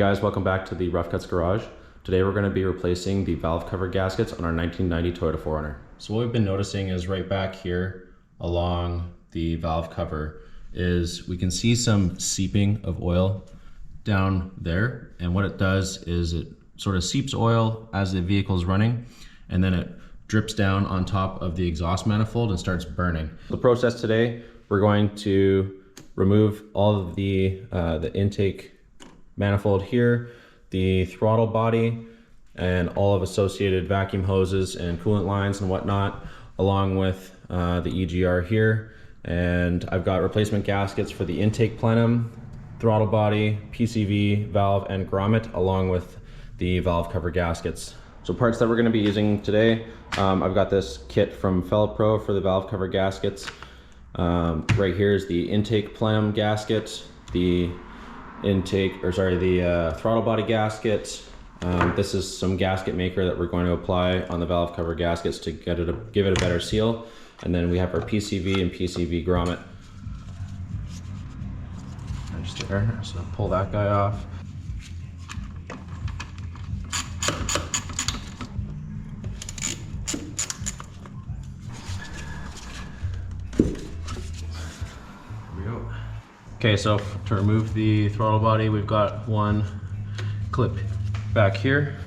Hey guys, welcome back to the Rough Cuts Garage. Today we're going to be replacing the valve cover gaskets on our 1990 Toyota 4Runner. So what we've been noticing is right back here along the valve cover is we can see some seeping of oil down there, and what it does is it sort of seeps oil as the vehicle is running, and then it drips down on top of the exhaust manifold and starts burning. The process today, we're going to remove all of the intake manifold here, the throttle body, and all of associated vacuum hoses and coolant lines and whatnot, along with the EGR here. And I've got replacement gaskets for the intake plenum, throttle body, PCV, valve, and grommet, along with the valve cover gaskets. So parts that we're going to be using today, I've got this kit from Felipro for the valve cover gaskets. Right here is the intake plenum gasket, the throttle body gasket. This is some gasket maker that we're going to apply on the valve cover gaskets to give it a better seal. And then we have our PCV and PCV grommet. Just there, so pull that guy off. Okay, so to remove the throttle body, we've got one clip back here,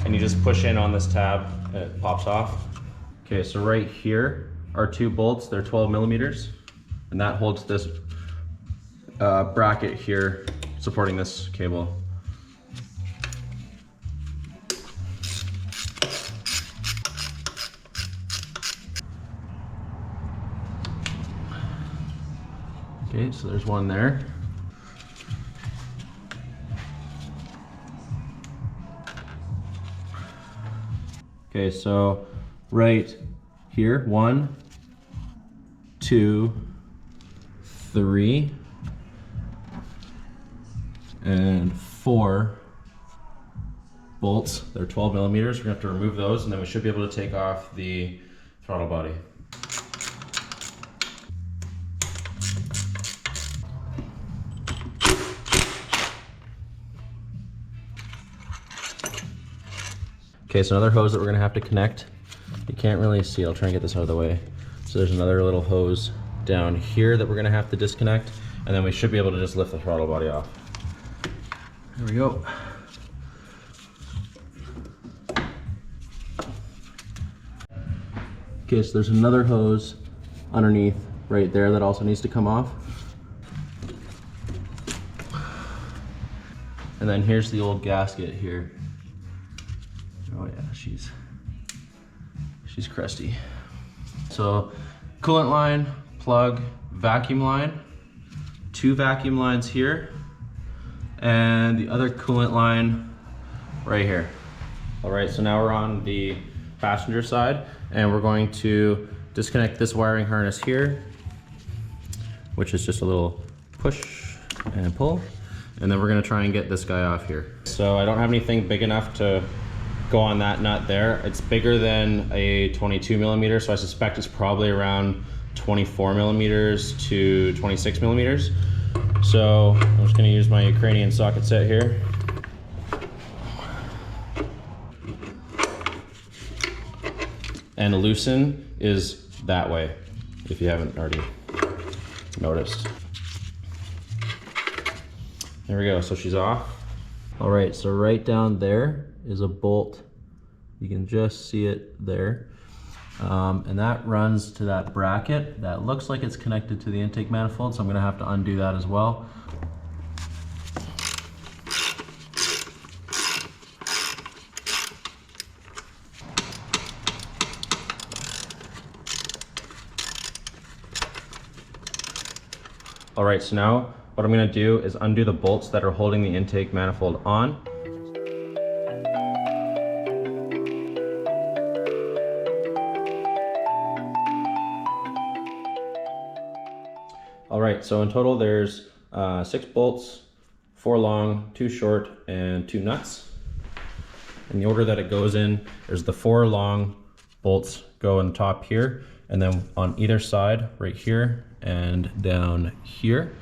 and you just push in on this tab and it pops off. Okay, so right here are two bolts, they're 12 millimeters, and that holds this bracket here supporting this cable. Okay, so there's one there. Okay, so right here, 1, 2, 3, and 4 bolts. They're 12 millimeters. We're gonna have to remove those, and then we should be able to take off the throttle body. Okay, so another hose that we're gonna have to connect. You can't really see, I'll try and get this out of the way. So there's another little hose down here that we're gonna have to disconnect, and then we should be able to just lift the throttle body off. There we go. Okay, so there's another hose underneath right there that also needs to come off. And then here's the old gasket here. Oh yeah, she's crusty. So coolant line, plug, vacuum line, 2 vacuum lines here, and the other coolant line right here. All right, so now we're on the passenger side, and we're going to disconnect this wiring harness here, which is just a little push and pull, and then we're gonna try and get this guy off here. So I don't have anything big enough to go on that nut there. It's bigger than a 22 millimeter, so I suspect it's probably around 24 millimeters to 26 millimeters. So I'm just gonna use my Ukrainian socket set here. And loosen is that way, if you haven't already noticed. There we go, so she's off. All right, so right down there is a bolt. You can just see it there. And that runs to that bracket. That looks like it's connected to the intake manifold, so I'm gonna have to undo that as well. All right, so now what I'm gonna do is undo the bolts that are holding the intake manifold on. All right, so in total there's 6 bolts, 4 long, 2 short, and 2 nuts. In the order that it goes in, there's the 4 long bolts go on top here, and then on either side, right here and down here,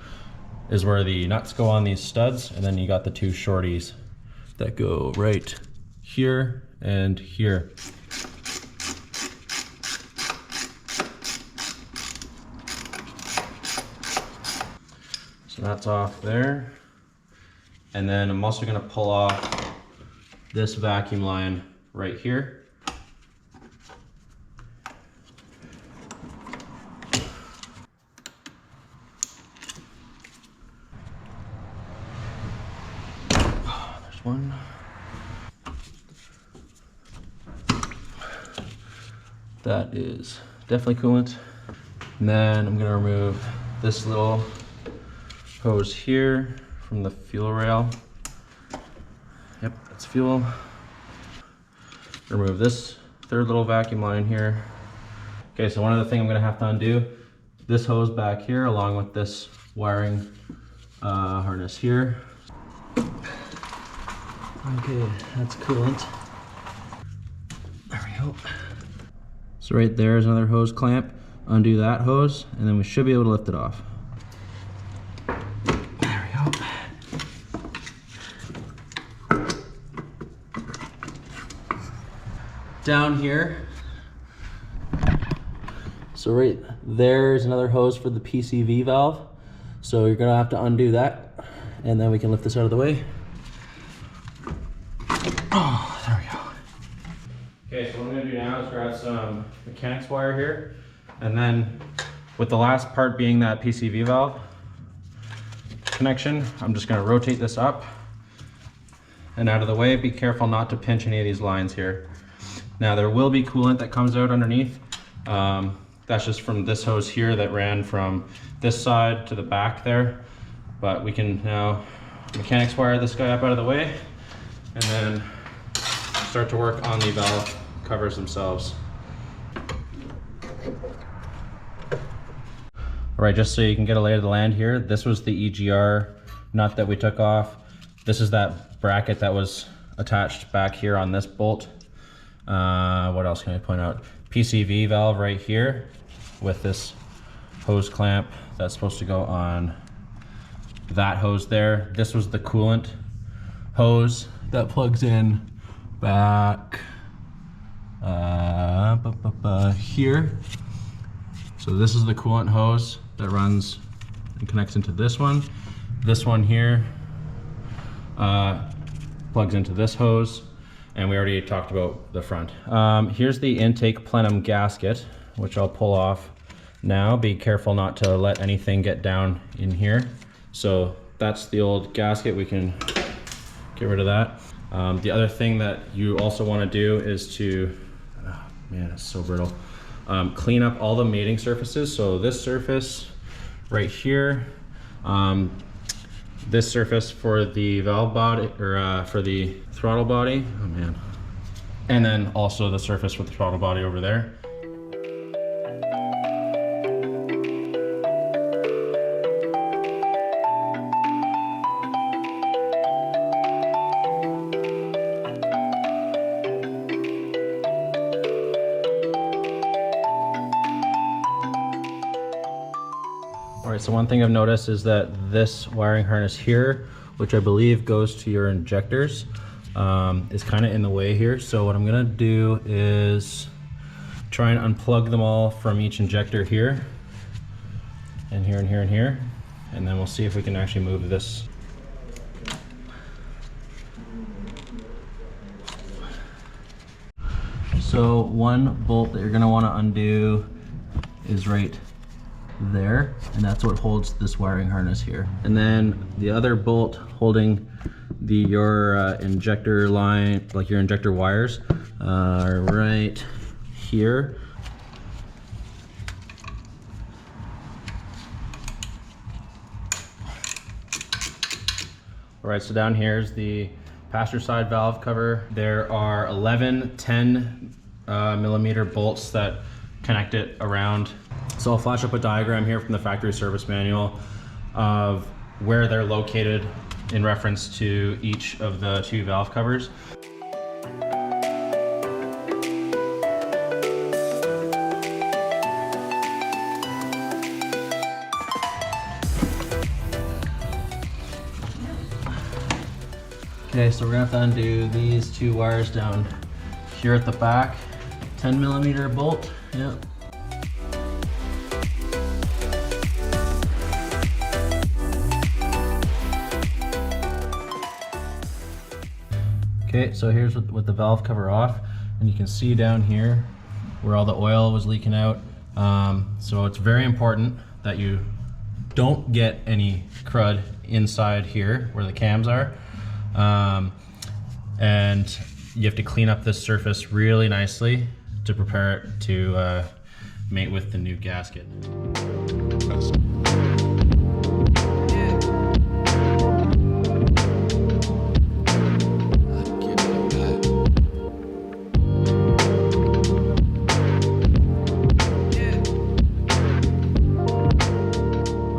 is where the nuts go on these studs, and then you got the two shorties that go right here and here. So that's off there. And then I'm also gonna pull off this vacuum line right here. There's one. That is definitely coolant. And then I'm gonna remove this little hose here from the fuel rail. Yep, that's fuel. Remove this third little vacuum line here. Okay, so one other thing I'm gonna have to undo, this hose back here along with this wiring harness here. Okay, that's coolant. There we go. So right there is another hose clamp. Undo that hose, and then we should be able to lift it off. There we go. Down here, so right there is another hose for the PCV valve. So you're gonna have to undo that, and then we can lift this out of the way. Oh, there we go. Okay, so what I'm gonna do now is grab some mechanics wire here, and then with the last part being that PCV valve connection, I'm just gonna rotate this up and out of the way. Be careful not to pinch any of these lines here. Now there will be coolant that comes out underneath. That's just from this hose here that ran from this side to the back there. But we can now mechanics wire this guy up out of the way, and then start to work on the valve covers themselves. All right, just so you can get a lay of the land here, this was the EGR nut that we took off. This is that bracket that was attached back here on this bolt. What else can I point out? PCV valve right here with this hose clamp that's supposed to go on that hose there. This was the coolant hose that plugs in back here. So this is the coolant hose that runs and connects into this one. This one here plugs into this hose, and we already talked about the front. Here's the intake plenum gasket, which I'll pull off now. Be careful not to let anything get down in here. So that's the old gasket. We can get rid of that. The other thing that you also want to do is to, oh man, it's so brittle. Clean up all the mating surfaces. So this surface right here, this surface for the valve body, or for the throttle body, oh man. And then also the surface for the throttle body over there. All right, so one thing I've noticed is that this wiring harness here, which I believe goes to your injectors, is kind of in the way here. So what I'm gonna do is try and unplug them all from each injector here, and here, and here, and here. And then we'll see if we can actually move this. So one bolt that you're gonna wanna undo is right there, and that's what holds this wiring harness here. And then the other bolt holding your injector line, like your injector wires, are right here. All right, so down here is the passenger side valve cover. There are 11 10 millimeter bolts that connect it around. So I'll flash up a diagram here from the factory service manual of where they're located in reference to each of the two valve covers. Okay, so we're gonna have to undo these two wires down here at the back. 10mm bolt, yeah. Okay, so here's with the valve cover off, and you can see down here where all the oil was leaking out. So it's very important that you don't get any crud inside here where the cams are. And you have to clean up this surface really nicely to prepare it to mate with the new gasket.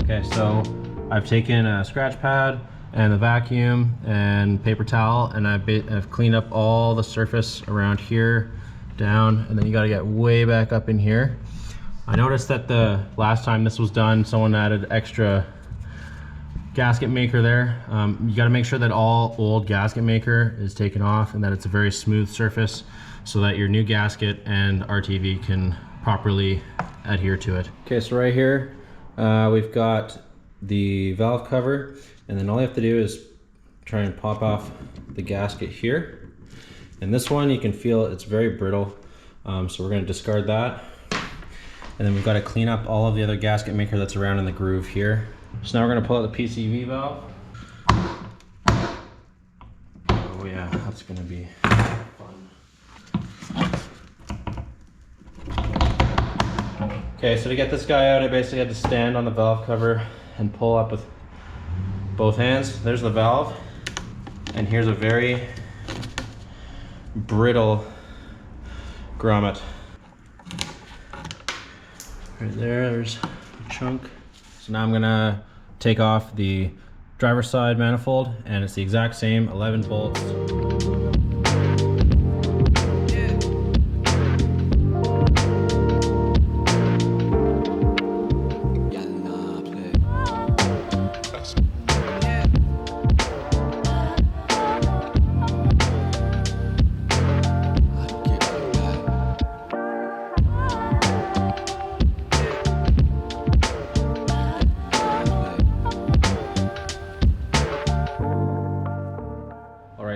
Okay, so I've taken a scratch pad and the vacuum and paper towel, and I've cleaned up all the surface around here, down, and then you gotta get way back up in here. I noticed that the last time this was done, someone added extra gasket maker there. You gotta make sure that all old gasket maker is taken off and that it's a very smooth surface so that your new gasket and RTV can properly adhere to it. Okay, so right here, we've got the valve cover, and then all you have to do is try and pop off the gasket here. And this one, you can feel it's very brittle, so we're gonna discard that. And then we've got to clean up all of the other gasket maker that's around in the groove here. So now we're gonna pull out the PCV valve. Oh yeah, that's gonna be fun. Okay, so to get this guy out, I basically had to stand on the valve cover and pull up with both hands. There's the valve, and here's a very brittle grommet. Right there's a chunk. So now I'm gonna take off the driver's side manifold, and it's the exact same 11 bolts.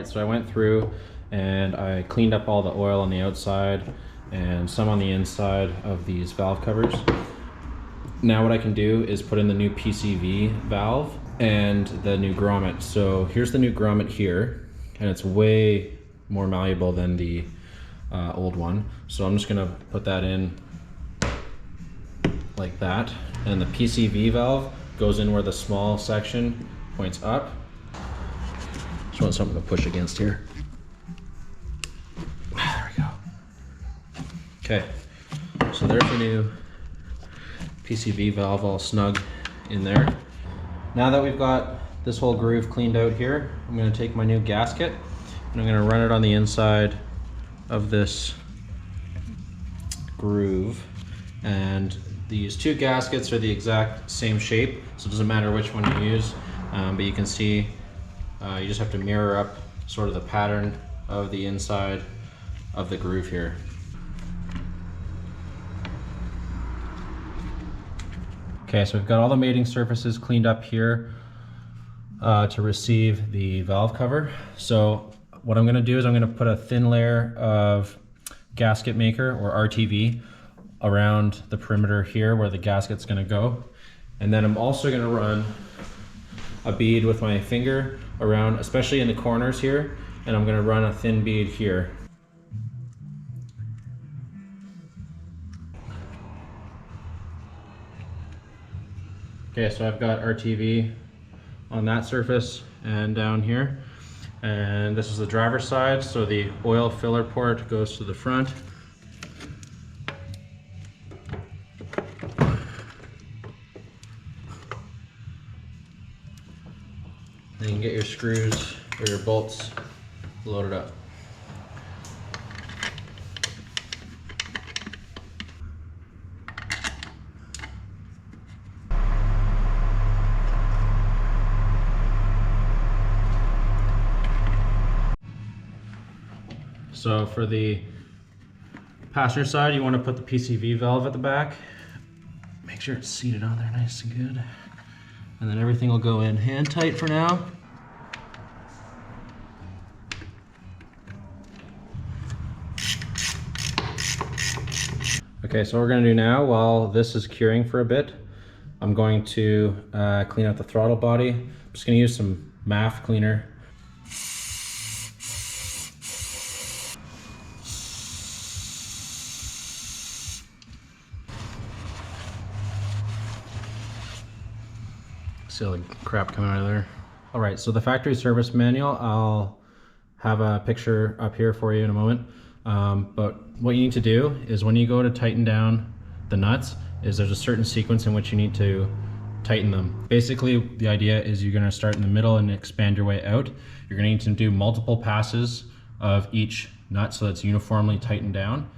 So I went through and I cleaned up all the oil on the outside and some on the inside of these valve covers. Now what I can do is put in the new PCV valve and the new grommet. So here's the new grommet here, and it's way more malleable than the old one. So I'm just gonna put that in like that. And the PCV valve goes in where the small section points up. Just want something to push against here. There we go. Okay, so there's the new PCV valve all snug in there. Now that we've got this whole groove cleaned out here, I'm going to take my new gasket and I'm going to run it on the inside of this groove. And these two gaskets are the exact same shape, so it doesn't matter which one you use, but you can see you just have to mirror up sort of the pattern of the inside of the groove here. Okay, so we've got all the mating surfaces cleaned up here to receive the valve cover. So what I'm gonna do is I'm gonna put a thin layer of gasket maker or RTV around the perimeter here where the gasket's gonna go. And then I'm also gonna run a bead with my finger around, especially in the corners here, and I'm gonna run a thin bead here. Okay, so I've got RTV on that surface and down here. And this is the driver's side, so the oil filler port goes to the front. Then you can get your screws or your bolts loaded up. So for the passenger side, you want to put the PCV valve at the back. Make sure it's seated on there nice and good. And then everything will go in hand tight for now. Okay, so what we're gonna do now, while this is curing for a bit, I'm going to clean out the throttle body. I'm just gonna use some MAF cleaner. See all the crap coming out of there. All right, so the factory service manual, I'll have a picture up here for you in a moment. But what you need to do is when you go to tighten down the nuts, is there's a certain sequence in which you need to tighten them. Basically, the idea is you're gonna start in the middle and expand your way out. You're gonna need to do multiple passes of each nut so that's uniformly tightened down.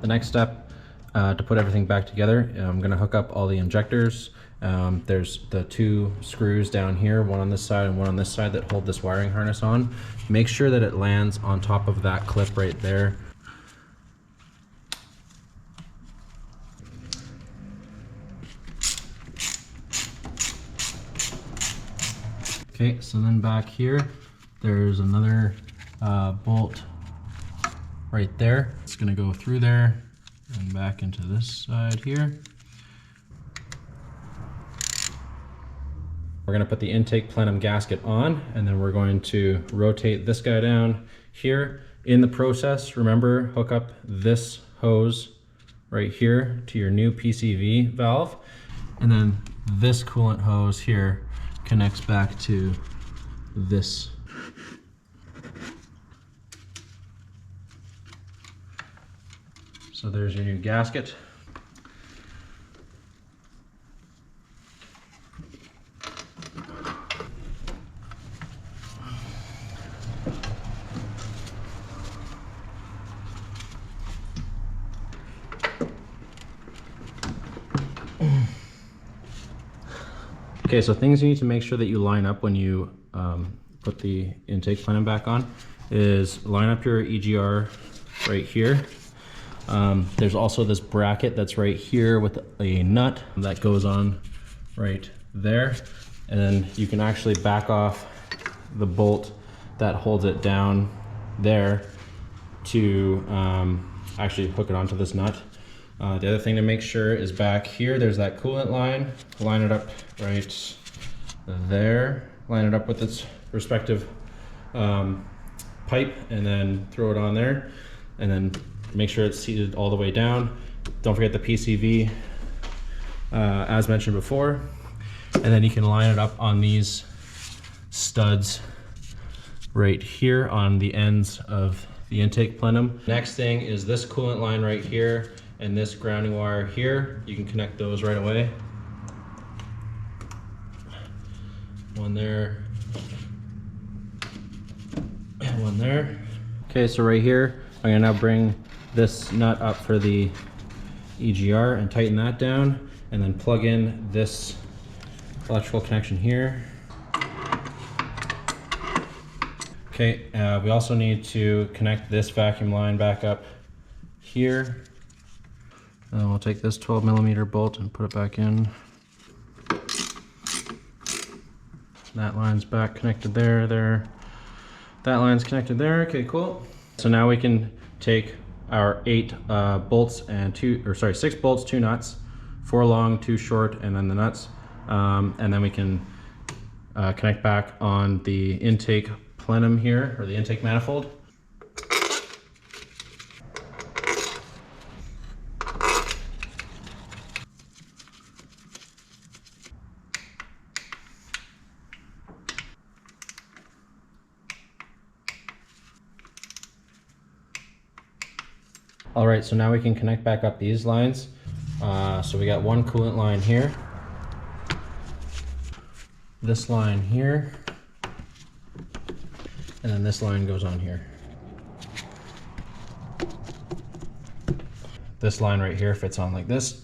The next step to put everything back together, I'm going to hook up all the injectors. There's the two screws down here, one on this side and one on this side, that hold this wiring harness on. Make sure that it lands on top of that clip right there. Okay, so then back here, there's another bolt right there. It's gonna go through there and back into this side here. We're gonna put the intake plenum gasket on, and then we're going to rotate this guy down here. In the process, remember, hook up this hose right here to your new PCV valve, and then this coolant hose here connects back to this. So there's your new gasket. Okay, so things you need to make sure that you line up when you put the intake plenum back on is line up your EGR right here. There's also this bracket that's right here with a nut that goes on right there. And then you can actually back off the bolt that holds it down there to actually hook it onto this nut. The other thing to make sure is back here, there's that coolant line. Line it up right there. Line it up with its respective pipe, and then throw it on there. And then make sure it's seated all the way down. Don't forget the PCV, as mentioned before. And then you can line it up on these studs right here on the ends of the intake plenum. Next thing is this coolant line right here and this grounding wire here. You can connect those right away. One there and one there. Okay, so right here, I'm gonna now bring this nut up for the EGR and tighten that down, and then plug in this electrical connection here. Okay, we also need to connect this vacuum line back up here. We'll take this 12mm bolt and put it back in. That line's back connected there, there. That line's connected there. Okay, cool. So now we can take our 6 bolts, 2 nuts, 4 long, 2 short, and then the nuts. And then we can connect back on the intake plenum here, or the intake manifold. All right, so now we can connect back up these lines. So we got one coolant line here, this line here, and then this line goes on here. this line right here fits on like this.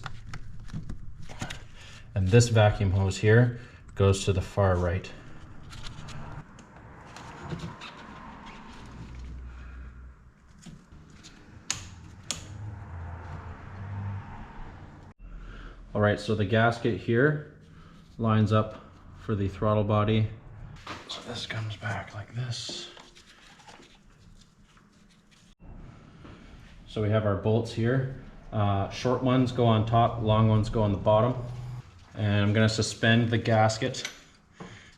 And this vacuum hose here goes to the far right. All right, so the gasket here lines up for the throttle body. So this comes back like this. So we have our bolts here. Short ones go on top, long ones go on the bottom. And I'm gonna suspend the gasket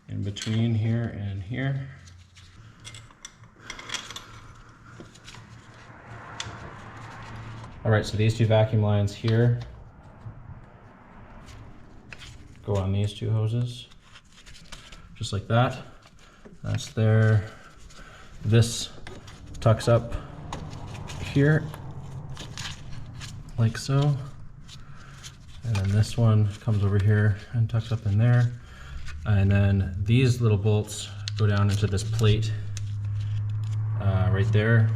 in between here and here. All right, so these two vacuum lines here go on these two hoses, just like that. That's there. This tucks up here, like so. And then this one comes over here and tucks up in there. And then these little bolts go down into this plate right there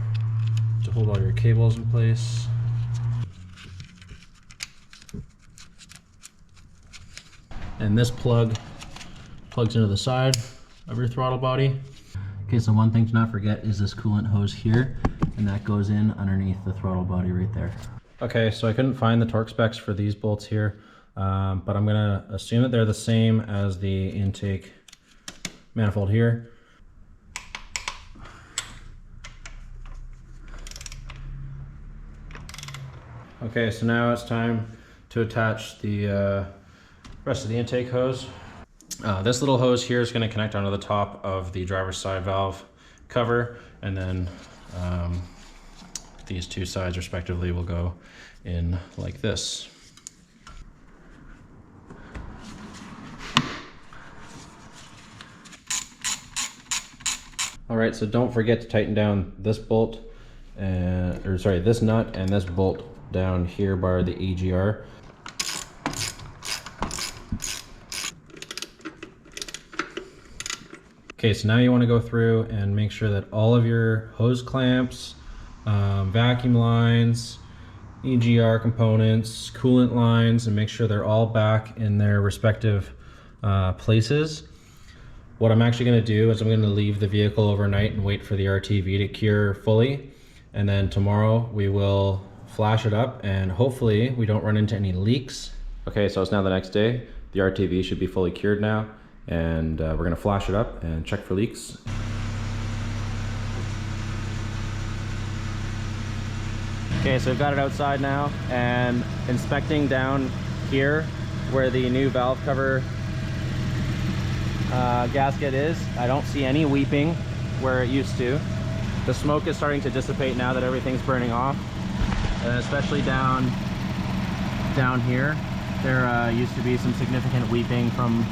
to hold all your cables in place. And this plug plugs into the side of your throttle body. Okay, so one thing to not forget is this coolant hose here, and that goes in underneath the throttle body right there. Okay, so I couldn't find the torque specs for these bolts here, but I'm gonna assume that they're the same as the intake manifold here. Okay, so now it's time to attach the rest of the intake hose. This little hose here is going to connect onto the top of the driver's side valve cover, and then these two sides respectively will go in like this. All right, so don't forget to tighten down this bolt, this nut and this bolt down here by the AGR. Okay, so now you want to go through and make sure that all of your hose clamps, vacuum lines, EGR components, coolant lines, and make sure they're all back in their respective places. What I'm actually going to do is I'm going to leave the vehicle overnight and wait for the RTV to cure fully, and then tomorrow we will flash it up and hopefully we don't run into any leaks. Okay, so it's now the next day. The RTV should be fully cured now, and we're gonna flash it up and check for leaks. Okay, so we've got it outside now, and inspecting down here where the new valve cover gasket is, I don't see any weeping where it used to. The smoke is starting to dissipate now that everything's burning off, and especially down here, there used to be some significant weeping from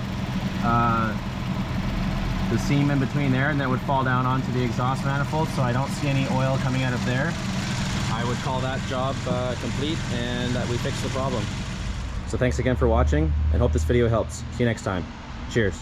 the seam in between there, and that would fall down onto the exhaust manifold, so I don't see any oil coming out of there. I would call that job complete, and that we fixed the problem. So thanks again for watching, and hope this video helps. See you next time. Cheers.